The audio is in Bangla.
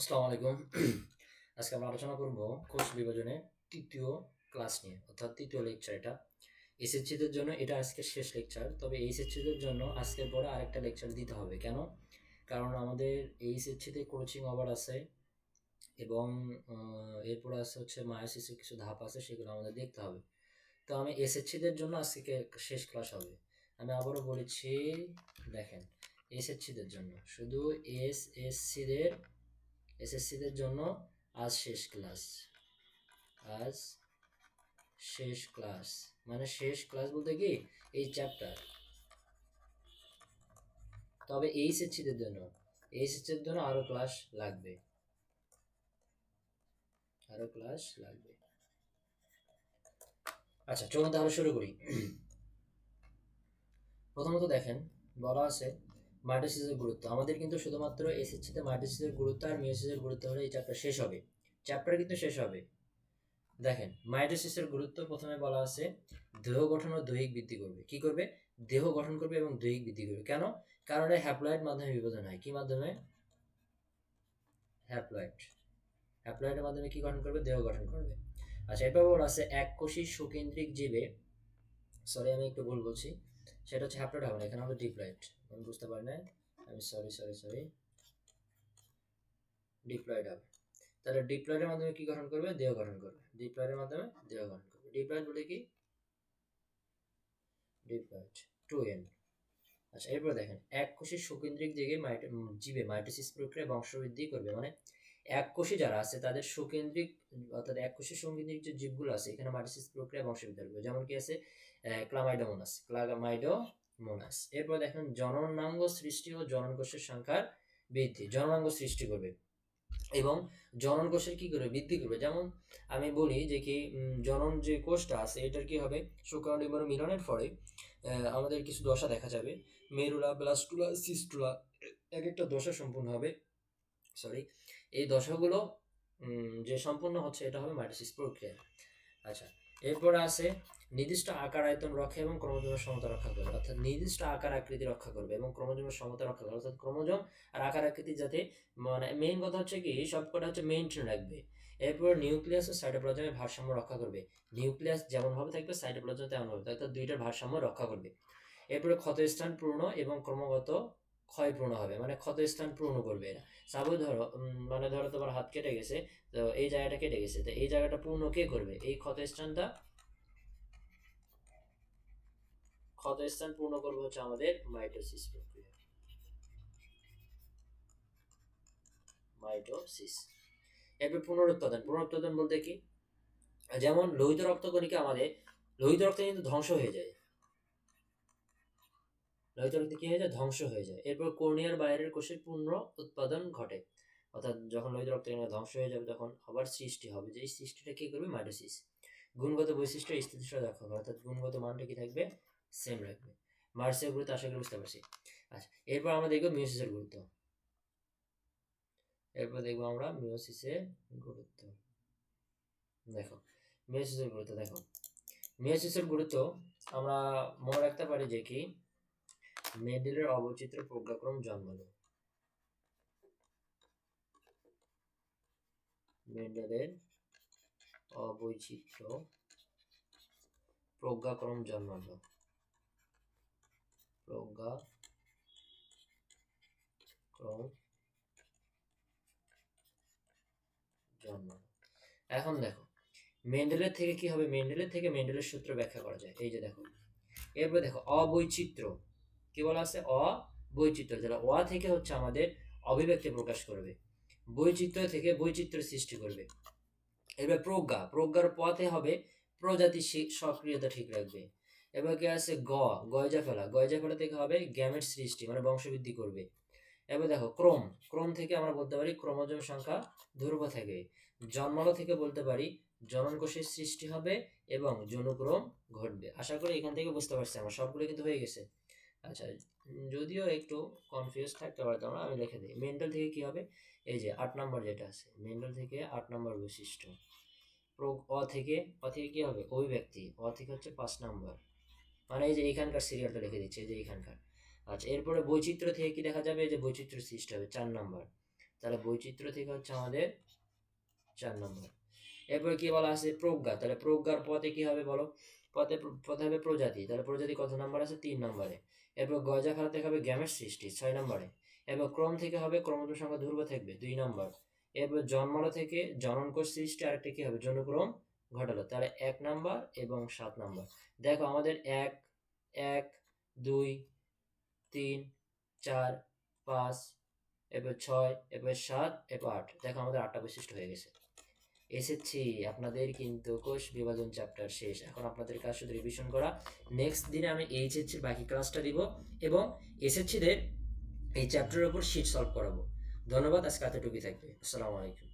আসসালামু আলাইকুম। আজকে আমরা আলোচনা করব কোষ বিভাজনে তৃতীয় ক্লাস নিয়ে, অর্থাৎ তৃতীয় লেকচার এটা। এসএসসিদের জন্য এটা আজকের শেষ লেকচার। তবে এইচএসসিদের জন্য আজকের পরে আরেকটা লেকচার দিতে হবে। কেন? কারণ আমাদের এইচএসসিতে কোচিং আওয়ার আছে এবং এরপরে আছে হচ্ছে মায়োসিসের কিছু ধাপ আছে, সেগুলো আমাদের দেখতে হবে। তো আমি এসএসসিদের জন্য আজকে শেষ ক্লাস হবে। আমি আবারও বলেছি, দেখেন, এসএসসিদের জন্য শুধু এসএসসিদের এসএসসিদের জন্য আজ শেষ ক্লাস। আজ শেষ ক্লাস মানে শেষ ক্লাস বলতে কি এই চ্যাপ্টার। তবে এইচএসসিদের জন্য আরো ক্লাস লাগবে, আরো ক্লাস লাগবে। আচ্ছা, চলুন তাহলে শুরু করি। প্রথমত দেখেন, বলা আছে মাইটোসিসের গুরুত্ব। আমাদের কিন্তু শুধুমাত্র এসএসসিতে মাইটোসিসের গুরুত্ব আর মিয়োসিসের গুরুত্ব হলে এই চ্যাপ্টার শেষ হবে। চ্যাপ্টার কিন্তু শেষ হবে। দেখেন, মাইটোসিসের গুরুত্ব প্রথমে বলা আছে দেহ গঠন ও দৈহিক বৃদ্ধি করবে। কি করবে? দেহ গঠন করবে এবং দৈহিক বৃদ্ধি করবে। কেন? কারণ এটা হ্যাপ্লয়েড মাধ্যমে বিভাজন হয়। কি মাধ্যমে? হ্যাপ্লয়েড। হ্যাপ্লয়েডের মাধ্যমে কি গঠন করবে? দেহ গঠন করবে। আচ্ছা, এরপর বলা আছে এককোষী সুকেন্দ্রিক জীবে, সরি আমি একটু ভুল বলছি, সেটা হচ্ছে হ্যাপ্লয়েড হবে না, এখানে হবে ডিপ্লয়েড। আমি বুঝতে পারি না, আমি সরি ডিপ্লয়েড হবে। তাহলে ডিপ্লয়েডের মাধ্যমে কি গঠন করবে? দেহ গঠন করবে। ডিপ্লয়েডের মাধ্যমে দেহ গঠন করবে। ডিপ্লয়েড বলে কি? Diploid 2n। আচ্ছা, এরপর দেখেন এককোষী সুকেন্দ্রিক জীবে মাইটোসিস প্রক্রিয়া বংশবৃদ্ধি করবে। মানে এককোষী যারা আছে তাদের সুকেন্দ্রিক, অর্থাৎ এককোষী সুকেন্দ্রিক যে জীবগুলো আছে এখানে মাইটোসিস প্রক্রিয়া বংশবৃদ্ধি করবে। যেমন কি আছে? ক্লামাইডোমোনাস। এরপর দেখেন জননাঙ্গ সৃষ্টি ও জনন কোষের সংখ্যার বৃদ্ধি। জননাঙ্গ সৃষ্টি করবে এবং জনন কোষের কি করবে? বৃদ্ধি করবে। যেমন আমি বলি যে কি, জনন যে কোষটা আছে এটার কি হবে? শুক্রাণু ডিম্বাণু মিলনের ফলে আমাদের কিছু দশা দেখা যাবে। মেরুলা, ব্লাস্টুলা, সিস্টুলা, এক একটা দশা সম্পূর্ণ হবে। সরি, এই দশাগুলো যে সম্পূর্ণ হচ্ছে এটা হবে মাইটোসিস প্রক্রিয়া। আচ্ছা, এরপরে আছে নির্দিষ্ট আকার আয়তন রক্ষা এবং ক্রোমোজোমের সমতা রক্ষা করবে। অর্থাৎ নির্দিষ্ট আকার আকৃতি রক্ষা করবে এবং ক্রোমোজোমের সমতা রক্ষা করবে। অর্থাৎ ক্রোমোজোম আর আকার আকৃতি যাতে, মানে মেইন কথা হচ্ছে কি সবকটা হচ্ছে মেইনটেইন রাখবে। এরপর নিউক্লিয়াস ও সাইটোপ্লাজমের ভারসাম্য রক্ষা করবে। নিউক্লিয়াস যেমন ভাবে থাকবে সাইটোপ্লাজম তেমন ভাবে, অর্থাৎ দুইটার ভারসাম্য রক্ষা করবে। এরপরে ক্ষতস্থান পূর্ণ এবং ক্রমাগত ক্ষয় পূর্ণ হবে, মানে ক্ষতস্থান পূর্ণ করবে এরা। সাপোজ ধরো, মানে ধরো তোমার হাত কেটে গেছে, তো এই জায়গাটা কেটে গেছে, তো এই জায়গাটা পূর্ণ কে করবে? এই ক্ষতস্থানটা, ক্ষতস্থান পূর্ণ করবে হচ্ছে আমাদের মাইটোসিস প্রক্রিয়া। মাইটোসিস। এরপর পুনরুৎপাদন বলতে কি? যেমন লোহিত রক্তকণিকা, আমাদের লোহিত রক্ত কিন্তু ধ্বংস হয়ে যায়। লোহিত রক্ত কি হয়ে যায়? ধ্বংস হয়ে যায়। এরপর কর্নিয়ার বাইরের কোষের পূর্ণ উৎপাদন ঘটে। অর্থাৎ যখন লোহিত রক্ত ধ্বংস হয়ে যাবে তখন আবার সৃষ্টি হবে। যে এই সৃষ্টিটা কি করবে? মাইটোসিস। গুণগত বৈশিষ্ট্য স্থিতিশীলতা রক্ষা করে, অর্থাৎ গুণগত মানটা কি থাকবে? সেম রাখবে। মার্সের গুরুত্ব আশা করি বুঝতে পারছি। আচ্ছা, এরপর আমরা দেখবো মিওসিসের গুরুত্ব। দেখো, মিওসিসের গুরুত্ব আমরা মনে রাখতে পারি যে কি মেন্ডেলের অবচিত্র প্রজ্ঞাক্রম জন্মালো। মেন্ডেলের অবৈচিত্র্য প্রজ্ঞাক্রম জন্মালো। এখন দেখো, মেন্ডেলের থেকে কি হবে? মেন্ডেলের থেকে মেন্ডেলের সূত্র ব্যাখ্যা করা যায়। এই যে দেখো, এরপরে দেখো অবৈচিত্র্য কি বলা আছে? অবৈচিত্র্য, যেটা অ থেকে হচ্ছে আমাদের অভিব্যক্তি প্রকাশ করবে, বৈচিত্র্য থেকে বৈচিত্র্য সৃষ্টি করবে। এবার প্রজ্ঞার পথে হবে প্রজাতি সক্রিয়তা ঠিক রাখবে। এবার কি আছে? গয়জা ফেলা থেকে হবে গ্যামেট সৃষ্টি, মানে বংশবৃদ্ধি করবে। এবার দেখো ক্রোম থেকে আমরা বলতে পারি ক্রোমোজোম সংখ্যা ধ্রুব থাকে। জন্মালো থেকে বলতে পারি জনন কোষের সৃষ্টি হবে এবং যৌনক্রম ঘটবে। আশা করি এখান থেকে বুঝতে পারছি, আমার সবগুলো কিন্তু হয়ে গেছে। আচ্ছা, যদিও একটু কনফিউজ থাকতে পারে তোমরা, আমি লিখে দিই। মেন্ডেল থেকে কি হবে? এই যে 8 নম্বর যেটা আছে, মেন্ডেল থেকে 8 নম্বর বৈশিষ্ট্য। অ থেকে কি হবে? অভিব্যক্তি। অ থেকে হচ্ছে 5 নম্বর, মানে এই যে এইখানকার সিরিয়ালটা লিখে দিচ্ছে, এই যে এইখানকার। আচ্ছা, এরপরে বৈচিত্র্য থেকে কি দেখা যাবে? এই যে বৈচিত্র্য সৃষ্টি হবে 4 নম্বর। তাহলে বৈচিত্র্য থেকে হচ্ছে আমাদের 4 নম্বর। এরপরে কি বলা আছে প্রজ্ঞা, তাহলে প্রজ্ঞার পথে কি হবে বলো, পথে হবে প্রজাতি, তাহলে প্রজাতি কত নাম্বার আছে 3 নম্বরে। এরপর গজা খাতা থেকে হবে গ্যামেট সৃষ্টি 6 নম্বরে। এরপর ক্রম থেকে হবে ক্রমজ সংখ্যা ধ্রুব থাকবে 2 নম্বর। এরপর জন্মালো থেকে জননকোষ সৃষ্টি, আরেকটা কি হবে জনুক্রম ঘটালো, তাহলে 1 নাম্বার এবং 7 নাম্বার। দেখো আমাদের 1 1 2 3 4 5 এরপর 6 এরপর 7 এরপর 8, দেখো আমাদের 8টা বৈশিষ্ট্য হয়ে গেছে। এসেছি আপনাদের কিন্তু কোষ বিভাজন চ্যাপ্টার শেষ, এখন আপনাদের কাজ শুধু রিভিশন করা। নেক্সট দিনে আমি এইচএসসির বাকি ক্লাসটা দিব এবং এসএসসিদের এই চ্যাপ্টারের উপর শিট সলভ করাবো। ধন্যবাদ, আজকে এতটুকুই থাকবে। আসসালামু আলাইকুম।